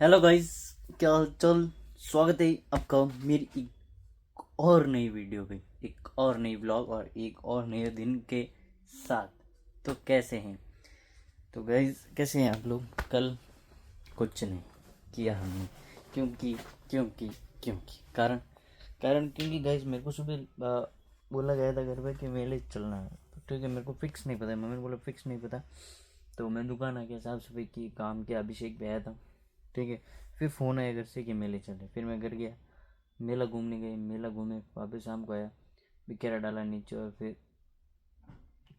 Hello guys, क्या हाल चाल। स्वागत है आपका मेरी एक और नई वीडियो पे, एक और नई ब्लॉग और एक और नए दिन के साथ। तो कैसे हैं? तो गाइस कैसे हैं आप लोग? कल कुछ नहीं किया हमने, क्योंकि क्योंकि क्योंकि कारण कारण क्योंकि गाइस मेरे को सुबह बोला गया था घर पे कि मेले चलना है। तो ठीक है, मेरे को फिक्स नहीं पता, मम्मी ने बोला फिक्स नहीं पता। तो मैं दुकान आ गया, साफ सफाई की, काम किया, अभिषेक भी आया था। ठीक है, फिर फ़ोन आया घर से कि मेले चले। फिर मैं घर गया, मेला घूमने गए, मेला घूमे, वापस शाम को आया, बिखेरा डाला नीचे और फिर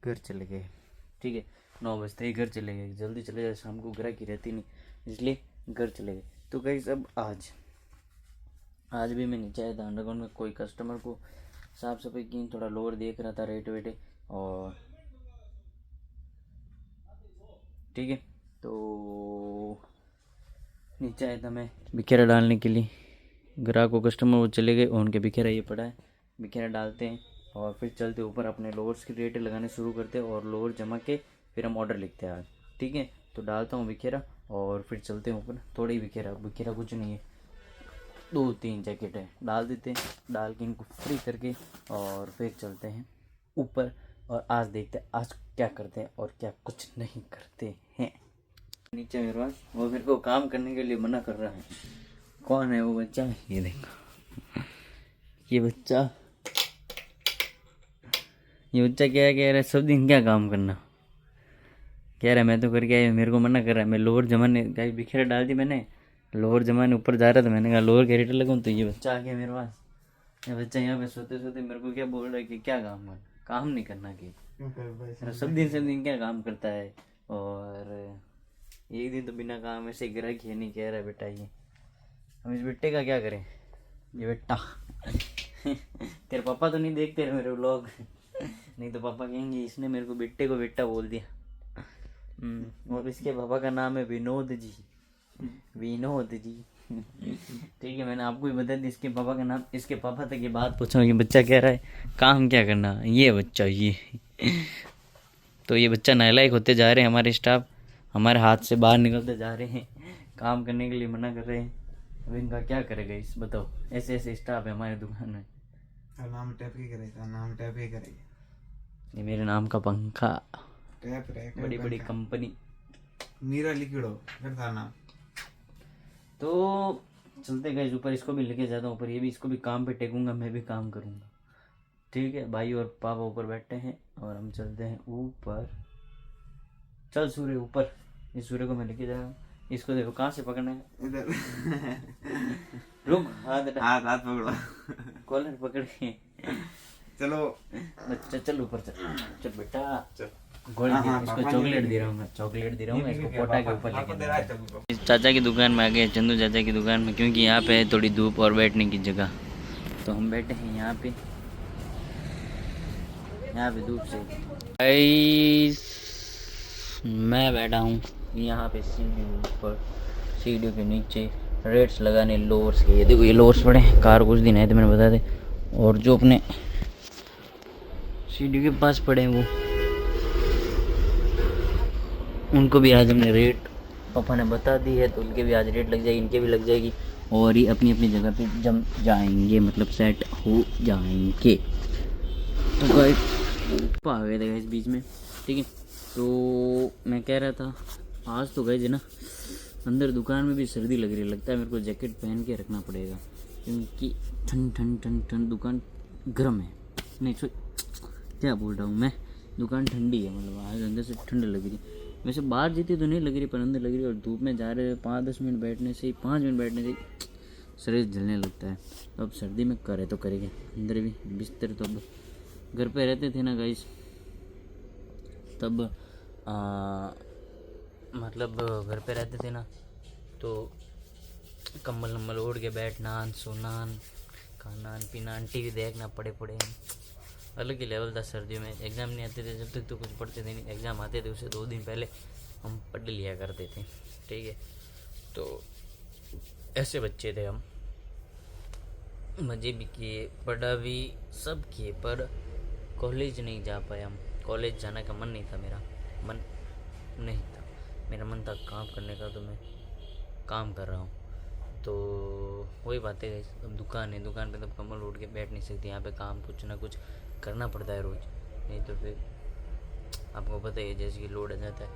घर चले गए। ठीक है, 9 बजते ही घर चले गए, जल्दी चले जाए, शाम को ग्राहक की रहती नहीं, इसलिए घर चले गए। तो गाइस अब आज भी मैं नीचे आया था अंडरग्राउंड में, कोई कस्टमर को साफ सफाई की, थोड़ा लोअर देख रहा था, रेट वेटे। और ठीक है, तो नीचे आया था मैं बिखेरा डालने के लिए। ग्राहक को कस्टमर वो चले गए और उनके बिखेरा ये पड़ा है, बिखेरा डालते हैं और फिर चलते ऊपर अपने लोअर्स की रेट लगाने शुरू करते हैं और लोअर जमा के फिर हम ऑर्डर लिखते हैं आज। ठीक है, तो डालता हूँ बिखेरा और फिर चलते हैं ऊपर। थोड़ा ही बिखेरा कुछ नहीं है, 2-3 जैकेट है, डाल देते हैं, डाल के इनको फ्री करके और फिर चलते हैं ऊपर। और आज देखते हैं आज क्या करते हैं और क्या कुछ नहीं करते हैं। नीचे मेरे पास वो मेरे को काम करने के लिए मना कर रहा है। कौन है वो बच्चा? ये देखो, ये बच्चा क्या कह रहा है, सब दिन क्या काम करना कह रहा है। मैं तो करके आया, मेरे को मना कर रहा है। मैं लोअर जमाने गाय बिखेरा डाल दी मैंने, लोअर जमाने ऊपर जा रहा था, मैंने कहा लोअर के रेट लगाऊँ, तो ये बच्चा आ गया मेरे पास। ये बच्चा यहाँ पे सोते सोते मेरे को क्या बोल रहा है कि क्या काम कर, काम नहीं करना कि सब दिन क्या काम करता है। और एक दिन तो बिना काम ऐसे ग्राहक ही नहीं कह रहा है बेटा। ये हम इस बेटे का क्या करें? ये बेटा तेरे पापा तो नहीं देखते मेरे व्लॉग नहीं तो पापा कहेंगे इसने मेरे को बेटे को बेटा बोल दिया। और इसके पापा का नाम है विनोद जी, विनोद जी ठीक है, मैंने आपको भी बता दी इसके पापा का नाम। इसके पापा तक ये बात पूछो कि बच्चा कह रहा है काम क्या करना, ये बच्चा ये तो ये बच्चा नालायक होते जा रहे हैं, हमारे स्टाफ हमारे हाथ से बाहर निकलते जा रहे हैं, काम करने के लिए मना कर रहे हैं। अब इनका क्या करेगा इस, बताओ। ऐसे ऐसे स्टाफ है हमारी दुकान में। नाम टैप ही करेगा। ये मेरे नाम का पंखा, टैप रहे बड़ी बड़ी कंपनी। मीरा लिखिड़ो फिर था नाम। तो चलते गए ऊपर, इसको भी लेके जाता हूँ ऊपर, ये भी इसको भी काम पे टेकूंगा, मैं भी काम करूँगा। ठीक है, भाई और पापा ऊपर बैठे हैं और हम चलते हैं ऊपर। चल सूर्य ऊपर, इस सूर्य को मैं लेके जा रहा हूँ। इसको देखो कहाँ से पकड़ना है, इधर रुक, हाथ हाथ पकड़ो, कॉलर पकड़ के चलो बच्चा चल ऊपर चल। चल बेटा, चल। गोली इसको चॉकलेट दे रहा हूँ मैं, चॉकलेट दे रहा हूँ मैं इसको, पोटा के ऊपर लेके। इस चाचा की दुकान में आ गए, चंदू चाचा की दुकान में, क्योंकि यहाँ पे है थोड़ी धूप और बैठने की जगह। तो हम बैठे हैं यहाँ पे धूप से। मैं बैठा हूँ यहाँ पे सीढ़ी ऊपर, सीढ़ी के नीचे रेट्स लगाने लोअर्स के। ये देखो, ये लोअर्स पड़े हैं, कार कुछ दिन आए थे मैंने बता दे। और जो अपने सीढ़ी के पास पड़े हैं वो, उनको भी आज हमने रेट पापा ने बता दी है, तो उनके भी आज रेट लग जाएगी, इनके भी लग जाएगी और ये अपनी अपनी जगह पे जम जाएंगे, मतलब सेट हो जाएंगे। तो गाइस आ गए थे इस बीच में। ठीक है, तो मैं कह रहा था आज तो गए ना, अंदर दुकान में भी सर्दी लग रही है, लगता है मेरे को जैकेट पहन के रखना पड़ेगा, क्योंकि ठंड दुकान गर्म है। नहीं क्या बोल रहा हूँ मैं, दुकान ठंडी है, मतलब आज अंदर से ठंड लग रही। वैसे बाहर जीती तो नहीं लग रही, पर अंदर लग रही है। और धूप में जा रहे 5-10 मिनट बैठने से, 5 मिनट बैठने से शरीर जलने लगता है। तो अब सर्दी में करे तो करेंगे अंदर भी। बिस्तर तो अब घर पे रहते थे ना गाइस, तब मतलब घर पे रहते थे ना, तो कम्बल नम्बल ओढ़ के बैठना, सोना, खाना पीना, टीवी देखना, पड़े अलग ही लेवल था। सर्दियों में एग्ज़ाम नहीं आते थे जब तक, तो कुछ पढ़ते थे नहीं। एग्ज़ाम आते थे उससे 2 दिन पहले हम पढ़ लिया करते थे। ठीक है, तो ऐसे बच्चे थे हम, मज़े भी किए, पढ़ा भी सब किए, पर कॉलेज नहीं जा पाए हम। कॉलेज जाने का मन नहीं था, मेरा मन नहीं था, मेरा मन था काम करने का। तो मैं काम कर रहा हूँ। तो वही बातें है, अब दुकान है, दुकान पे तब कमल उठ के बैठ नहीं सकती, यहाँ पे काम कुछ ना कुछ करना पड़ता है रोज़, नहीं तो फिर आपको पता ही है जैसे कि लोड आ जाता है।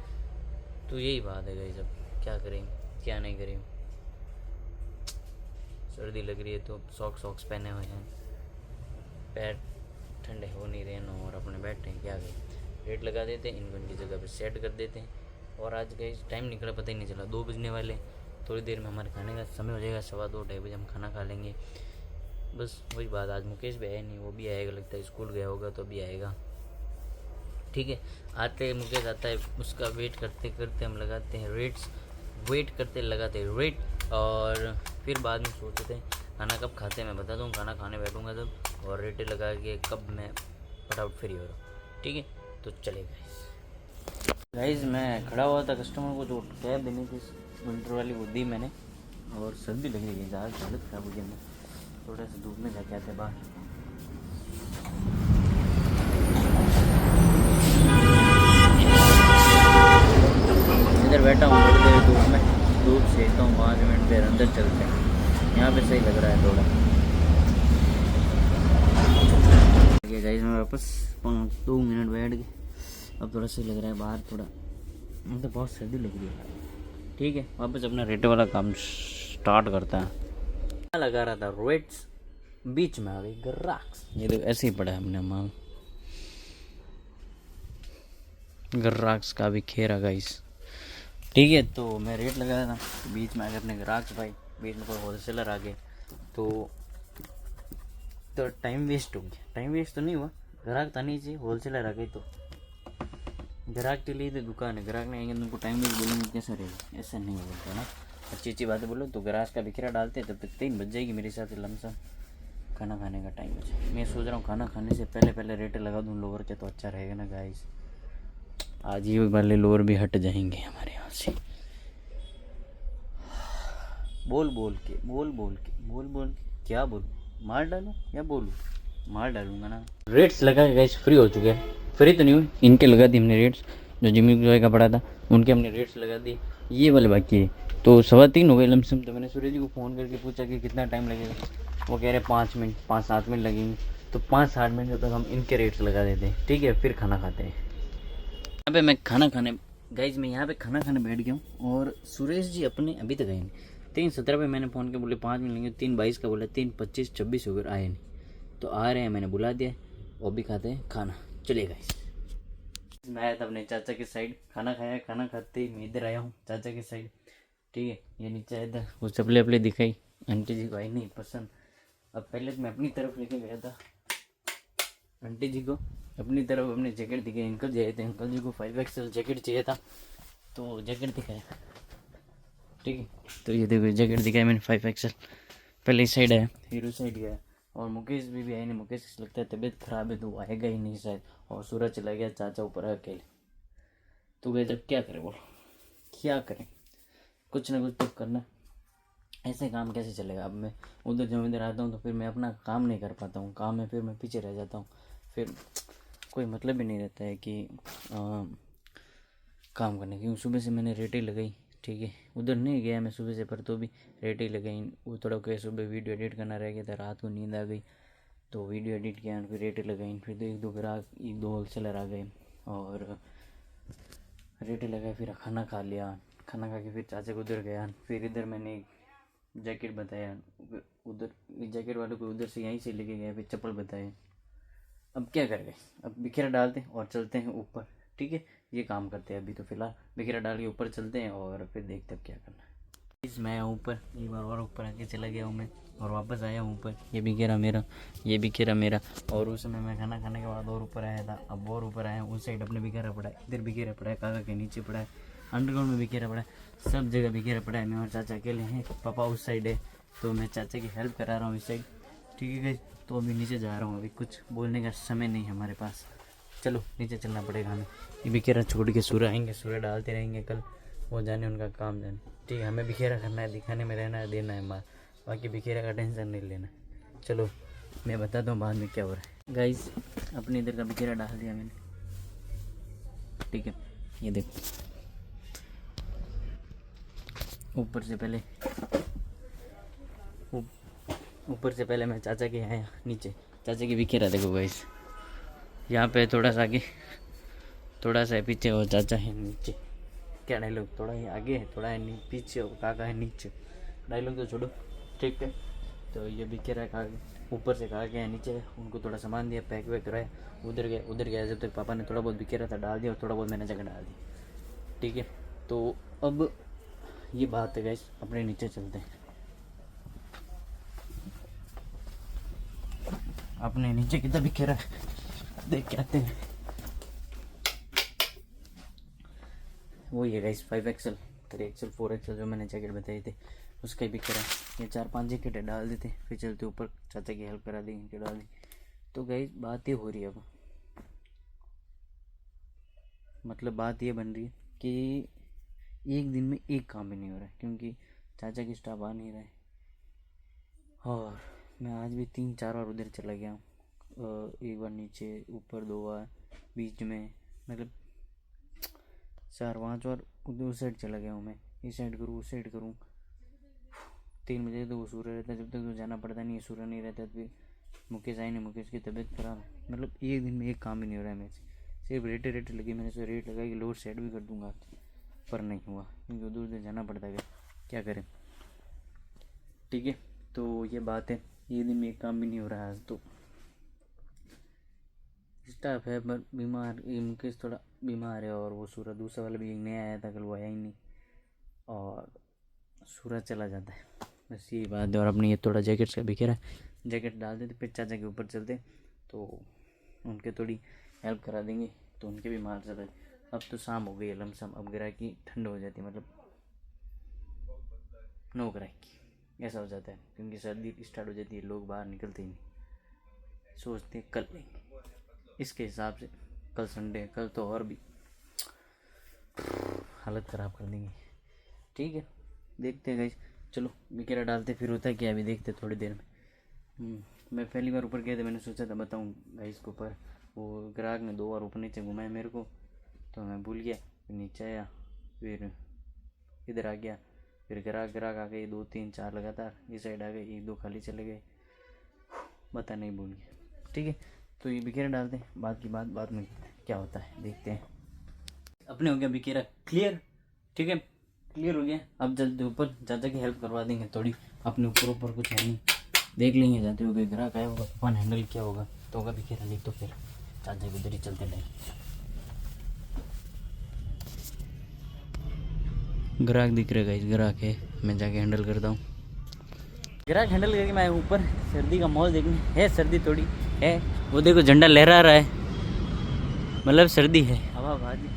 तो यही बात है गाइस, अब क्या करें क्या नहीं करें। सर्दी लग रही है तो सॉक्स पहने हुए हैं, पैर ठंडे हो नहीं रहे ना, और अपने बैठे हैं, क्या करें। रेट लगा देते हैं, इनको इनकी जगह पे सेट कर देते हैं। और आज गाइस टाइम निकला पता ही नहीं चला, 2 बजने वाले। थोड़ी देर में हमारे खाने का समय हो जाएगा, 2:15 बजे हम खाना खा लेंगे। बस वही बात, आज मुकेश भी आया नहीं, वो भी आएगा लगता है, स्कूल गया होगा तो अभी आएगा। ठीक है, आते मुकेश आता है, उसका वेट करते करते हम लगाते हैं रेट्स, वेट करते लगाते हैं रेट, और फिर बाद में सोचते हैं खाना कब खाते हैं। मैं बता दूँ, खाना खाने बैठूँगा तब, और रेटें लगा के कब मैं फटाफट फ्री हो रहा हूँ। ठीक है, तो चलेगा गाइस। मैं खड़ा हुआ था, कस्टमर को जो कैब देनी थी विंटर वाली वो दी मैंने, और सर्दी लग रही है, ज़्यादा हालत खराब हो गई। मैं थोड़ा सा धूप में जाके आते बाहर। इधर बैठा हूँ थोड़ी देर धूप में, धूप सेकता हूँ, 5 मिनट फिर अंदर चलते हैं। यहाँ पे सही लग रहा है थोड़ा। गाइस मैं वापस 2 मिनट बैठ गए, अब थोड़ा सही लग रहा है बाहर, थोड़ा मतलब बहुत सर्दी लग रही है। ठीक है, वापस अपना रेट वाला काम स्टार्ट करता है। लगा रहा था रेट्स, बीच में आ गई ग्राहक्स। ये तो ऐसे ही पड़ा है हमने माल, ग्राहक्स का भी खेरा गाइस। ठीक है, तो मैं रेट लगाया था, बीच में आ गए अपने ग्राहक भाई, बीच में कोई होलसेलर आ गए, तो टाइम वेस्ट हो गया। टाइम वेस्ट तो नहीं हुआ, ग्राहक था नहीं चाहिए, होलसेलर आ गई, तो ग्राहक के लिए तो दुकान है, ग्राहक नहीं आएंगे तो उनको टाइम वेस्ट बोलेंगे कैसा रहेगा, ऐसा नहीं बोलता ना। अच्छी बातें बोलो तो ग्राहक का बिखरा डालते हैं, तब तक 3 बज जाएगी मेरे हिसाब से लमसम, खाना खाने का टाइम हो जाए। मैं सोच रहा हूँ खाना खाने से पहले रेट लगा दूँ लोअर के, तो अच्छा रहेगा ना गाइस। आज ही वाले लोअर भी हट जाएंगे हमारे यहाँ से। बोल के क्या बोलूँ, मार डालूँ या बोलूँ? मार डालूंगा ना। रेट्स लगा के गाइस फ्री हो चुके हैं, फ्री तो नहीं हुई, इनके लगा दी हमने रेट्स, जो जिमी जॉय का पड़ा था उनके हमने रेट्स लगा दिए, ये वाले बाकी है। तो 3:15 हो गए लमसम। तो मैंने सूर्य जी को फ़ोन करके पूछा कि कितना टाइम लगेगा, वो कह रहे 5 मिनट 5-7 मिनट लगेंगे। तो 5-7 मिनट तक हम इनके रेट्स लगा देते हैं। ठीक है, फिर खाना खाते हैं। यहाँ पे मैं खाना खाने गाइज मैं यहाँ पे खाना खाने बैठ गया हूँ, और सुरेश जी अपने अभी तक आए नहीं। 3:17 पे मैंने फ़ोन किया, बोले 5 मिनट लगेंगे, 3:22 का बोला, 3:25 26 हो गए, आए नहीं। तो आ रहे हैं, मैंने बुला दिया, वो भी खाते हैं खाना। चलिए गाइस, मैं आया था अपने चाचा की साइड, खाना खाया, खाना खाते ही मैं इधर आया हूँ चाचा की साइड। ठीक है, ये नीचे आया था, वो चपले अपले दिखाई, आंटी जी को आई नहीं पसंद। अब पहले तो मैं अपनी तरफ लेके गया था, आंटी जी को अपनी तरफ अपने जैकेट दिखाई, अंकल जी आए थे, अंकल जी को 5XL जैकेट चाहिए था, तो जैकेट दिखाया। ठीक है, तो ये देखो जैकेट दिखाया मैंने 5XL। पहले इस साइड आया, फिर उस साइड गया, और मुकेश भी आए नहीं। मुकेश लगता है तबीयत ख़राब है तो वो आएगा ही नहीं शायद, और सूरज चला गया, चाचा ऊपर है अकेले। तो गए जब क्या करें, बोलो क्या करें, कुछ ना कुछ तो करना, ऐसे काम कैसे चलेगा। अब मैं उधर जब इधर आता हूँ तो फिर मैं अपना काम नहीं कर पाता हूँ, काम में फिर मैं पीछे रह जाता हूँ, फिर कोई मतलब ही नहीं रहता है कि काम करने की। सुबह से मैंने रेटें लगाई, ठीक है, उधर नहीं गया मैं सुबह से, पर तो भी रेटें लगाई। वो थोड़ा क्या सुबह वीडियो एडिट करना रह गया था, रात को नींद आ गई तो वीडियो एडिट किया, फिर रेटें लगाई, फिर 1-2 ग्राहक 1-2 होलसेलर आ गए और रेटें लगाई, फिर खाना खा लिया। खाना खा के फिर चाचा को उधर गया, फिर इधर मैंने एक जैकेट बताया, उधर जैकेट वाले को उधर से यहीं से लेके गया, फिर चप्पल बताए। अब क्या कर गए, अब बिखेरा डालते हैं और चलते हैं ऊपर। ठीक है, ये काम करते हैं अभी तो फिलहाल, बिखेरा डाल के ऊपर चलते हैं और फिर देखते हैं क्या करना है। इस मैं ऊपर एक बार और ऊपर आके चला गया हूँ मैं, और वापस आया हूँ ऊपर। ये बिखेरा मेरा, ये बिखेरा मेरा, और उस समय मैं खाना खाने के बाद और ऊपर आया था, अब और ऊपर आया हूँ। उस साइड अपने बिखेरा पड़ा है, इधर बिखेरा पड़ा है, काका के नीचे पड़ा है, अंडरग्राउंड में बिखेरा पड़ा है, सब जगह बिखेरा पड़ा है। मैं और चाचा अकेले हैं, पापा उस साइड है, तो मैं चाचा की हेल्प करा रहा हूँ इस साइड। ठीक है गाइस, तो अभी नीचे जा रहा हूँ, अभी कुछ बोलने का समय नहीं हमारे पास, चलो नीचे चलना पड़ेगा हमें। ये बिखेरा छोड़ के सूर्य आएंगे, सूर्य डालते रहेंगे, कल वो जाने उनका काम जाने। ठीक है, हमें बिखेरा करना है, दिखाने में रहना है, देना है माल, बाकी बिखेरा का टेंशन नहीं लेना। चलो मैं बताता हूँ बाद में क्या हो रहा है। गाइस अपने इधर का बिखेरा डाल दिया मैंने, ठीक है, ये देखो ऊपर से पहले मैं चाचा के आया नीचे, चाचा की बिखेरा देखो गाइस, यहाँ पे थोड़ा सा आगे, थोड़ा सा पीछे, और चाचा है नीचे। क्या डायलॉग, थोड़ा ही आगे है, थोड़ा है पीछे, और काका है नीचे। डायलॉग तो छोड़ो, ठीक है। तो ये बिखेरा काका, ऊपर से काका है नीचे है, उनको थोड़ा सामान दिया, पैक वैक कराया, उधर गया। जब तक पापा ने थोड़ा बहुत बिखेरा था डाल दिया, और थोड़ा बहुत मैंने जगह डाल दी, ठीक है। तो अब ये बात है गाइस, अपने नीचे चलते हैं, अपने नीचे कितना बिखेरा है देख के आते हैं। वही है गाइस 5XL 3XL 4XL जो मैंने जैकेट बताई थी, उसका ही बिखेरा। ये 4-5 जैकेटें डाल देते, फिर चलते ऊपर, चाचा की हेल्प करा दी, इनके डाल दी। तो गाइस बात ये हो रही है अब, मतलब बात ये बन रही है कि एक दिन में एक काम भी नहीं हो रहा है, क्योंकि चाचा की स्टाफ आ नहीं रहा है। और मैं आज भी 3-4 बार उधर चला गया हूँ, एक बार नीचे, ऊपर 2 बार, बीच में, मतलब 4-5 बार उधर उस साइड चला गया हूँ मैं, इस साइड करूँ उस साइड करूँ। 3 बजे तो वो सूर्य रहता है, जब तक तो जाना पड़ता नहीं है, सूर्य नहीं रहता तो मुकेश आए नहीं, मुकेश की तबीयत खराब है। मतलब एक दिन में एक काम भी नहीं हो रहा है मेरे से, सिर्फ रेट लगी, मैंने से रेट लगाई कि लोड सेट भी कर दूंगा, पर नहीं हुआ, क्योंकि उधर उधर जाना पड़ता है, क्या करें, ठीक है। तो ये बात है, एक दिन में एक काम भी नहीं हो रहा है आज। तो स्टाफ है पर बीमार, ये मुकेश थोड़ा बीमार है, और वो सूरज दूसरा वाला भी एक नया आया था, कल वो आया ही नहीं, और सूरज चला जाता है, बस यही बात है। और अपने ये थोड़ा जैकेट का बिखेरा, जैकेट डाल देते, फिर चाचा के ऊपर चलते, तो उनके थोड़ी हेल्प करा देंगे, तो उनके भी माल चला। अब तो शाम हो गई है लमसम, अब ग्राहकी ठंड हो जाती है, मतलब नो ग्राहकी ऐसा हो जाता है, क्योंकि सर्दी स्टार्ट हो जाती है, लोग बाहर निकलते ही नहीं, सोचते कल लेंगे, इसके हिसाब से कल संडे, कल तो और भी हालत ख़राब कर देंगे, ठीक है। देखते हैं गाइस, चलो बिखेरा डालते, फिर होता है क्या अभी देखते थोड़ी देर में। मैं पहली बार ऊपर गया था, मैंने सोचा था बताऊँ गाइस को, पर वो ग्राहक ने 2 बार ऊपर नीचे घुमाया मेरे को, तो मैं भूल गया, फिर नीचे आया, फिर इधर आ गया, फिर ग्राहक आ गए 2-3-4 लगातार, इस साइड आ गए, 1-2 खाली चले गए, बता नहीं भूल गया, ठीक है। तो ये बिखेरा डालते हैं, बाद में क्या होता है देखते हैं। अपने हो गया बिखेरा क्लियर, ठीक है, क्लियर हो गया। अब जल्दी ऊपर चाचा की हेल्प करवा देंगे थोड़ी, अपने ऊपर कुछ है नहीं, देख लेंगे जाते हुए, ग्राहक आया होगा, पापा ने हैंडल किया होगा, तो होगा बिखेरा ली, तो फिर चाचा की उधर ही चलते रहेंगे। ग्राहक दिख रहा है, ग्राहक है, मैं जाके हैंडल करता हूँ। ग्राहक हैंडल करके मैं ऊपर सर्दी का माहौल देखने, है सर्दी थोड़ी है, वो देखो झंडा लहरा रहा है, मतलब सर्दी है, हवा भाजी,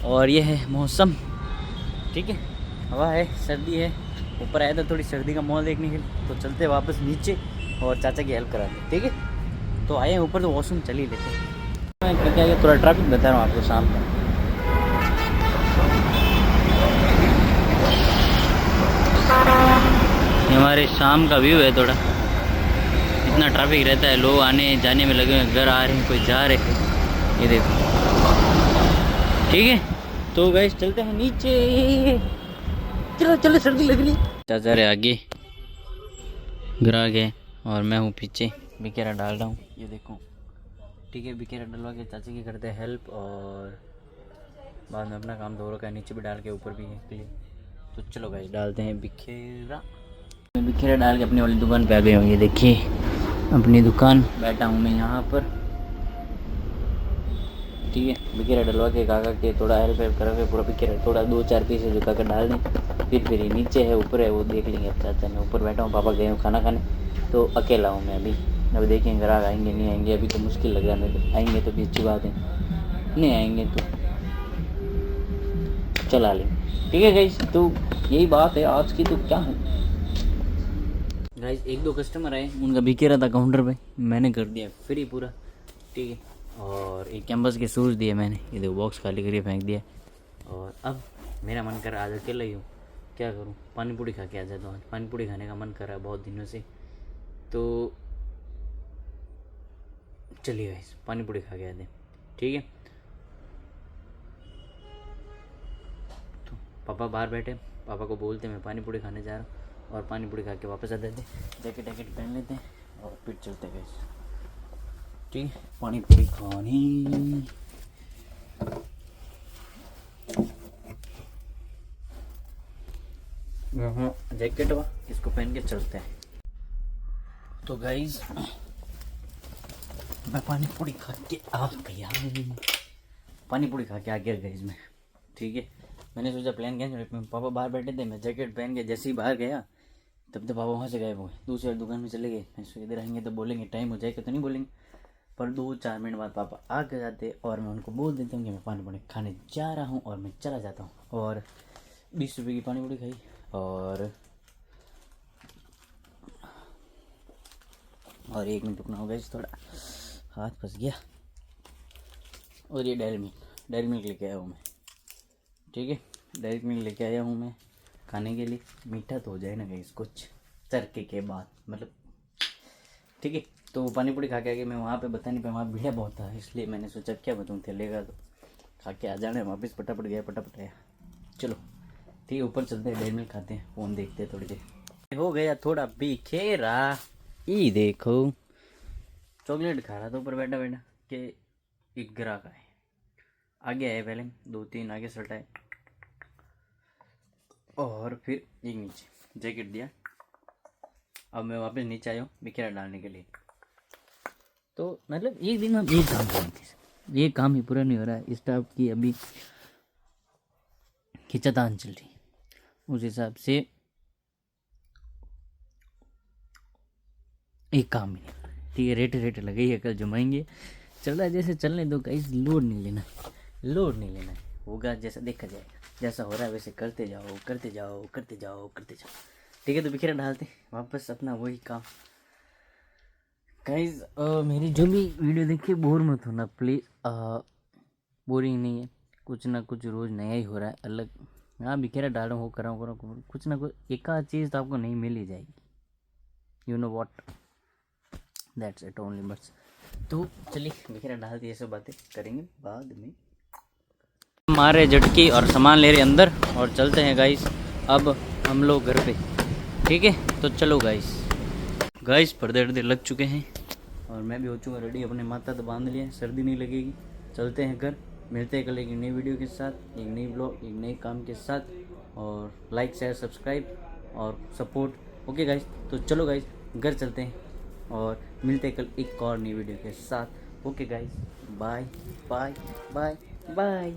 और ये है मौसम, ठीक है, हवा है, सर्दी है। ऊपर आया था थोड़ी सर्दी का माहौल देखने के लिए, तो चलते वापस नीचे और चाचा की हेल्प करा दें, ठीक है। तो आए ऊपर, तो वॉशरूम चल ही लेते हैं। मैं क्या थोड़ा ट्रैफिक बता रहा हूँ आपको शाम का। हमारे शाम का व्यू है, थोड़ा इतना ट्रैफिक रहता है, लोग आने जाने में लगे हुए, घर आ रहे हैं, कोई जा रहे हैं, ये देखो, ठीक है। तो गाइस चलते हैं नीचे, चलो सर्दी लग रही। चाचा रे आगे ग्राहक है, और मैं हूँ पीछे, बिखेरा डाल रहा हूँ, ये देखो, ठीक है। बिखेरा डलवा के चाचा की करते हैं हेल्प, और बाद में अपना काम धो रखा है, नीचे भी डाल के ऊपर भी है क्लियर। तो चलो गाइस डालते हैं बिखेरा। मैं बिखेरा डाल के अपनी वाली दुकान पे आ गए हूँ, ये देखिए अपनी दुकान, बैठा हूँ मैं यहाँ पर, ठीक है। बिखेरा डलवा के काका के थोड़ा हेल्प करा के पूरा बिखेरा, थोड़ा 2-4 पीस है जो काका डाल दें, फिर ये नीचे है, ऊपर है, वो देख लेंगे। अब चाचा मैं ऊपर बैठा हूँ, पापा गए हूँ खाना खाने, तो अकेला हूँ मैं अभी देखेंगे ग्राहक आएंगे नहीं आएंगे, अभी तो मुश्किल लग रहा है मेरे, आएंगे तो भी अच्छी बात है, नहीं आएंगे तो चला लेंगे, ठीक है गाइस। तो यही बात है आज की, तो क्या है गाइस, 1-2 कस्टमर आए, उनका बिखेरा था काउंटर पे, मैंने कर दिया फ्री पूरा, ठीक है। और एक कैंपस के शूज़ दिए मैंने, ये देखो बॉक्स खाली करके फेंक दिया। और अब मेरा मन कर रहा है, आज अकेला ही हूँ, क्या करूँ, पानी पूड़ी खा के आ जाता हूँ, आज पानी पूड़ी खाने का मन कर रहा है बहुत दिनों से, तो चलिए गाइस पानी पूड़ी खा के आते हैं, ठीक है। तो पापा बाहर बैठे, पापा को बोलते मैं पानी पूरी खाने जा रहा हूँ और पानी पूरी खा के वापस आ जाते, जैकेट वैकेट पहन लेते हैं और फिर चलते गए। ठीक है, पानी पूरी खानी। जैकेट हुआ, इसको पहन के चलते हैं। तो गाइज मैं पानी पूरी खा के आ गया, पानी पूरी खा के आ गया गाइज मैं। ठीक है, मैंने सोचा प्लान कैंसिल, पापा बाहर बैठे थे, मैं जैकेट पहन के जैसे ही बाहर गया तब तो पापा वहाँ से गायब हो गए, दूसरी दुकान में चले गए। मैं सोचा इधर आएंगे तो बोलेंगे टाइम हो जाएगा तो नहीं बोलेंगे, पर 2-4 मिनट बाद पापा आ के जाते और मैं उनको बोल देता हूँ कि मैं पानी पूरी खाने जा रहा हूँ और मैं चला जाता हूँ। और 20 रुपये की पानी पूरी खाई और 1 मिनट रुकना होगा, इस थोड़ा हाथ फंस गया। और ये डेयरी मिल्क लेके आया हूँ मैं। ठीक है, डेयरी मिल्क लेके आया हूँ मैं खाने के लिए। मीठा तो हो जाए ना गाइस कुछ चरके के बाद, मतलब ठीक है। तो पानी पूरी खा के आके मैं वहाँ पे बता नहीं पाया, वहाँ भीड़ बहुत था, इसलिए मैंने सोचा क्या बताऊँ, चलेगा तो खा के आ जाने। वापस पटापट गया, पटापट आया। चलो ठीक है, ऊपर चलते हैं, डेयरी मिल्क खाते हैं, फ़ोन देखते हैं थोड़ी देर। हो गया थोड़ा बिखेरा, ये देखो चॉकलेट खा रहा था ऊपर बैठा बैठा कि एक ग्राहक आए, आगे आए, पहले 2-3 आगे सटाए और फिर एक नीचे जैकेट दिया। अब मैं वापस नीचे आया हूँ बिखेरा डालने के लिए। तो मतलब एक दिन हम एक काम करेंगे, ये काम ही पूरा नहीं हो रहा है, स्टाफ की अभी खिंचातान चल रही, उस हिसाब से एक काम ही नहीं। ठीक है, रेट लगे ही, कल जमाएंगे, चल रहा है जैसे चलने दो गाइस, लोड नहीं लेना है, होगा जैसा देखा जाएगा, जैसा हो रहा है वैसे करते जाओ। ठीक है, तो बिखेरा डालते वापस अपना वही काम। गाइस मेरी जो भी वीडियो देखिए बोर मत होना प्लीज़, बोरिंग नहीं है, कुछ ना कुछ रोज़ नया ही हो रहा है अलग। हाँ बिखेरा डाल रहा हूँ, कर रहा हूँ, कुछ ना कुछ एक आध चीज़ तो आपको नहीं मिल ही जाएगी, you know what, that's it only बस। तो चलिए बिखेरा डाल दिए, सब बातें करेंगे बाद में। हमारे झटकी और सामान ले रहे अंदर और चलते हैं गाइस अब हम लोग घर पे। ठीक है, तो चलो गाइस पर्दे लग चुके हैं और मैं भी हो चुका रेडी, अपने माथा तो बांध लिया, सर्दी नहीं लगेगी। चलते हैं घर, मिलते हैं कल एक नई वीडियो के साथ, एक नई ब्लॉग, एक नए काम के साथ। और लाइक शेयर सब्सक्राइब और सपोर्ट। ओके गाइस, तो चलो गाइस घर चलते हैं और मिलते हैं कल एक और नई वीडियो के साथ। Okay guys, bye bye bye bye.